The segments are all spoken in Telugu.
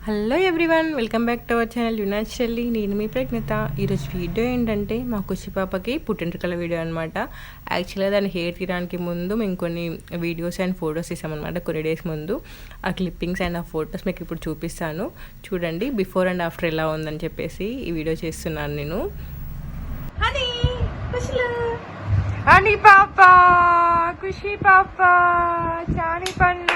Hello everyone, welcome back to our channel unnaturally. నేను మీ ప్రజ్ఞత. ఈరోజు వీడియో ఏంటంటే మా ఖుషి పాపకి పుట్టింటికల వీడియో అనమాట. యాక్చువల్గా దాని హెయిర్ తీయడానికి ముందు మేము కొన్ని వీడియోస్ అండ్ ఫొటోస్ తీసామన్నమాట. కొన్ని డేస్ ముందు ఆ క్లిప్పింగ్స్ అండ్ ఆ ఫొటోస్ మీకు ఇప్పుడు చూపిస్తాను. చూడండి బిఫోర్ అండ్ ఆఫ్టర్ ఎలా ఉందని చెప్పేసి ఈ వీడియో చేస్తున్నాను నేను. అని పాప ఖుషి పాప చాని పన్ను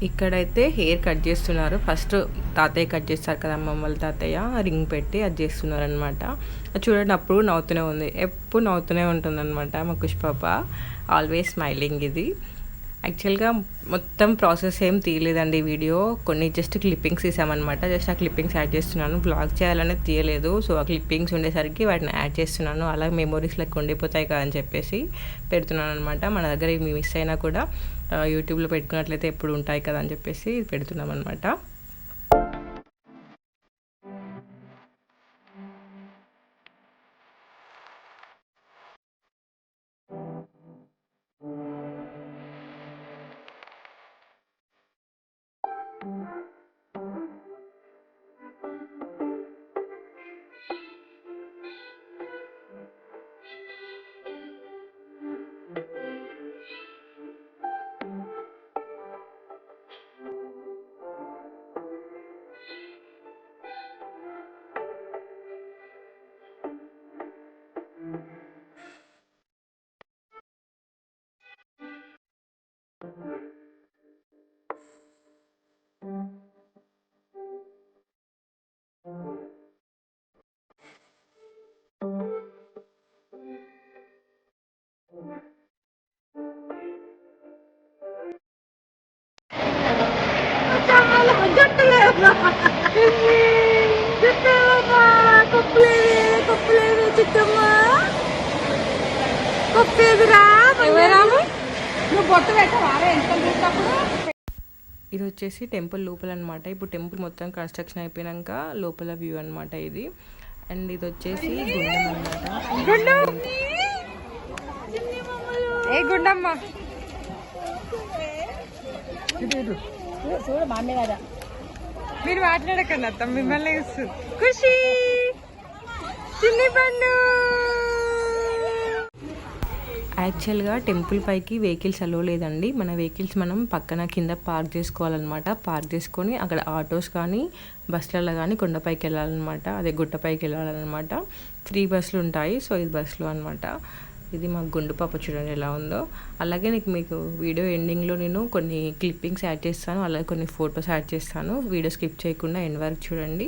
ఇక్కడైతే హెయిర్ కట్ చేస్తున్నారు. ఫస్ట్ తాతయ్య కట్ చేస్తారు కదా, అమ్మమ్మ వాళ్ళ తాతయ్య రింగ్ పెట్టి అది చేస్తున్నారు అనమాట. చూడండి అప్పుడు నవ్వుతూనే ఉంది, ఎప్పుడు నవ్వుతూనే ఉంటుంది అనమాట మా ఖుషి పాప. Always smiling. ఇది యాక్చువల్గా మొత్తం ప్రాసెస్ ఏం తీయలేదండి వీడియో, కొన్ని జస్ట్ క్లిప్పింగ్స్ తీసామన్నమాట. జస్ట్ ఆ క్లిప్పింగ్స్ యాడ్ చేస్తున్నాను. బ్లాగ్ చేయాలనే తీయలేదు, సో ఆ క్లిప్పింగ్స్ ఉండేసరికి వాటిని యాడ్ చేస్తున్నాను. అలా మెమోరీస్ లెక్క ఉండిపోతాయి కదా అని చెప్పేసి పెడుతున్నాను అనమాట. మన దగ్గర ఇవి మిస్ అయినా కూడా యూట్యూబ్లో పెట్టుకున్నట్లయితే ఎప్పుడు ఉంటాయి కదా అని చెప్పేసి పెడుతున్నాం అనమాట. ఇది వచ్చేసి టెంపుల్ లోపల అనమాట. ఇప్పుడు టెంపుల్ మొత్తం కన్స్ట్రక్షన్ అయిపోయాక లోపల వ్యూ అనమాట ఇది. అండ్ ఇది వచ్చేసి గుండం అనమాట. ఏ గుండమ్మ మీరు మాట్లాడకండి అత్త, మిమ్మల్ని ఖుషి చిన్ని పండు. యాక్చువల్గా టెంపుల్ పైకి వెహికల్స్ అలో లేదండి. మన వెహికల్స్ మనం పక్కన కింద పార్క్ చేసుకోవాలన్నమాట. పార్క్ చేసుకొని అక్కడ ఆటోస్ కానీ బస్సులలో కానీ కొండపైకి వెళ్ళాలన్నమాట. అదే గుట్టపైకి వెళ్ళాలన్నమాట. ఫ్రీ బస్సులు ఉంటాయి. సో ఇది బస్సులు అనమాట. ఇది మా గుండు పాప చూడండి ఎలా ఉందో. అలాగే మీకు వీడియో ఎండింగ్లో నేను కొన్ని క్లిప్పింగ్స్ యాడ్ చేస్తాను, అలాగే కొన్ని ఫొటోస్ యాడ్ చేస్తాను. వీడియో స్కిప్ చేయకుండా ఎండ్ వరకు చూడండి.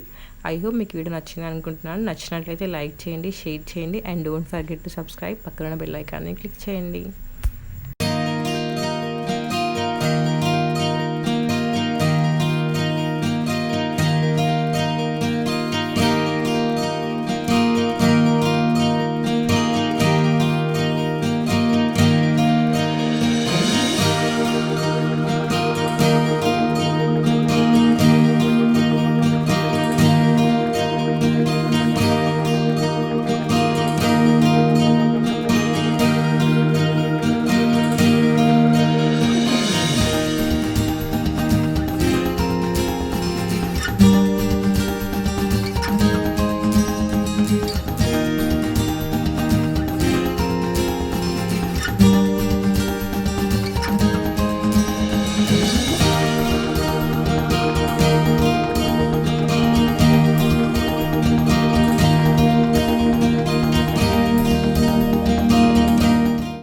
ఐ హోప్ మీకు వీడియో నచ్చింది అనుకుంటున్నాను. నచ్చినట్లయితే లైక్ చేయండి, షేర్ చేయండి and don't forget to subscribe. పక్కన బెల్ ఐకాన్ని క్లిక్ చేయండి.